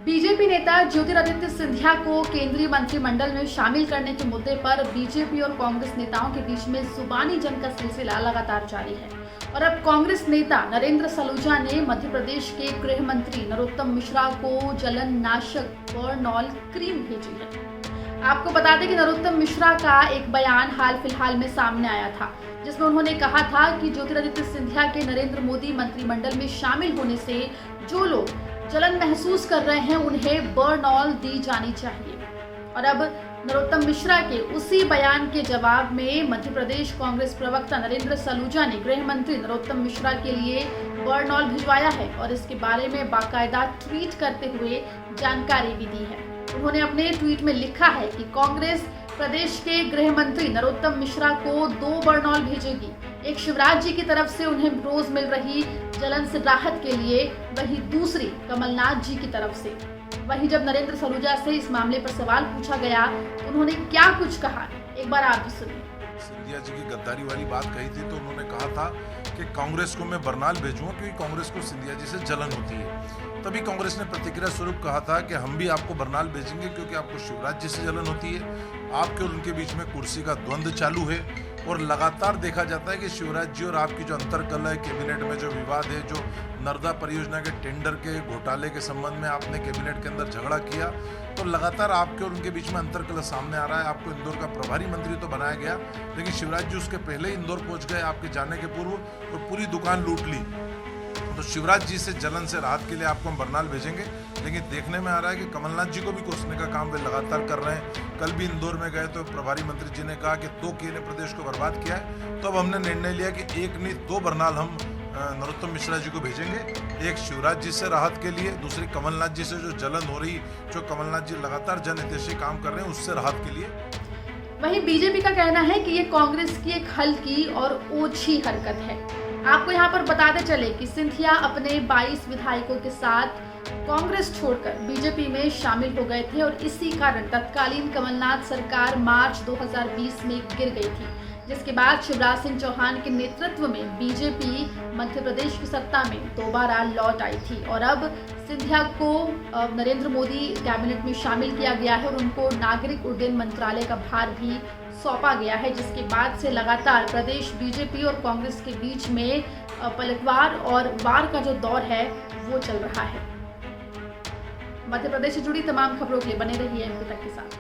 BJP नेता ज्योतिरादित्य सिंधिया को केंद्रीय मंत्रिमंडल में शामिल करने के मुद्दे पर बीजेपी और कांग्रेस नेताओं के बीच में जुबानी जंग का सिलसिला लगातार जारी है और अब कांग्रेस नेता नरेंद्र सलूजा ने मध्य प्रदेश के गृह मंत्री नरोत्तम मिश्रा को जलन नाशक बर्नॉल क्रीम भेजी है। आपको बता दें कि नरोत्तम मिश्रा का एक बयान हाल फिलहाल में सामने आया था, जिसमें उन्होंने कहा था कि ज्योतिरादित्य सिंधिया के नरेंद्र मोदी मंत्रिमंडल में शामिल होने से जो लोग जलन महसूस कर रहे हैं उन्हें बर्नॉल दी जानी चाहिए। और अब नरोत्तम मिश्रा के उसी बयान के जवाब में मध्य प्रदेश कांग्रेस प्रवक्ता नरेंद्र सलूजा ने गृह मंत्री नरोत्तम मिश्रा के लिए बर्नॉल भिजवाया है और इसके बारे में बाकायदा ट्वीट करते हुए जानकारी भी दी है। उन्होंने अपने ट्वीट में लिखा है कि कांग्रेस प्रदेश के गृह मंत्री नरोत्तम मिश्रा को 2 बर्नॉल भेजेगी, एक शिवराज जी की तरफ से उन्हें रोज मिल रही जलन से राहत के लिए, वही दूसरी कमलनाथ जी की तरफ से। वहीं जब नरेंद्र सलूजा से इस मामले पर सवाल पूछा गया तो उन्होंने क्या कुछ कहा, एक बार आप भी सुनिए। सिंधिया जी की गद्दारी वाली बात कही थी तो उन्होंने कहा था कि कांग्रेस को मैं बर्नॉल भेजूंगा क्योंकि कांग्रेस को सिंधिया जी से जलन होती है। तभी कांग्रेस ने प्रतिक्रिया स्वरूप कहा था कि हम भी आपको बर्नॉल भेजेंगे क्योंकि आपको शिवराज जी से जलन होती है। आपके और उनके बीच में कुर्सी का द्वंद्व चालू है और लगातार देखा जाता है कि शिवराज जी और आपकी जो अंतर्कलह है, कैबिनेट में जो विवाद है, जो नर्मदा परियोजना के टेंडर के घोटाले के संबंध में आपने कैबिनेट के अंदर झगड़ा किया, तो लगातार आपके और उनके बीच में अंतर्कलह सामने आ रहा है। आपको इंदौर का प्रभारी मंत्री तो बनाया गया, लेकिन शिवराज जी उसके पहले ही इंदौर पहुंच गए आपके जाने के पूर्व और पूरी दुकान लूट ली। तो शिवराज जी से जलन से राहत के लिए आपको हम बर्नॉल भेजेंगे, लेकिन देखने में आ रहा है कि कमलनाथ जी को भी कोसने का काम वे लगातार कर रहे हैं। कल भी इंदौर में गए तो प्रभारी मंत्री जी ने कहा कि 2 किए ने प्रदेश को बर्बाद किया है। तो अब हमने निर्णय लिया कि 1 नहीं 2 बर्नॉल हम नरोत्तम मिश्रा जी को भेजेंगे, एक शिवराज जी से राहत के लिए, दूसरी कमलनाथ जी से जो जलन हो रही, जो कमलनाथ जी लगातार जनहितैषी काम कर रहे हैं उससे राहत के लिए। वहीं बीजेपी का कहना है कि ये कांग्रेस की एक हल्की और ओछी हरकत है। आपको यहाँ पर बताते चले कि सिंधिया अपने 22 विधायकों के साथ कांग्रेस छोड़कर बीजेपी में शामिल हो गए थे और इसी कारण तत्कालीन कमलनाथ सरकार मार्च 2020 में गिर गई थी, जिसके बाद शिवराज सिंह चौहान के नेतृत्व में बीजेपी मध्य प्रदेश की सत्ता में दोबारा लौट आई थी। और अब सिंधिया को नरेंद्र मोदी कैबिनेट में शामिल किया गया है और उनको नागरिक उड्डयन मंत्रालय का भार भी सौंपा गया है, जिसके बाद से लगातार प्रदेश बीजेपी और कांग्रेस के बीच में पलटवार और वार का जो दौर है वो चल रहा है। मध्य प्रदेश से जुड़ी तमाम खबरों के लिए बने रहिए एमपी तक के साथ।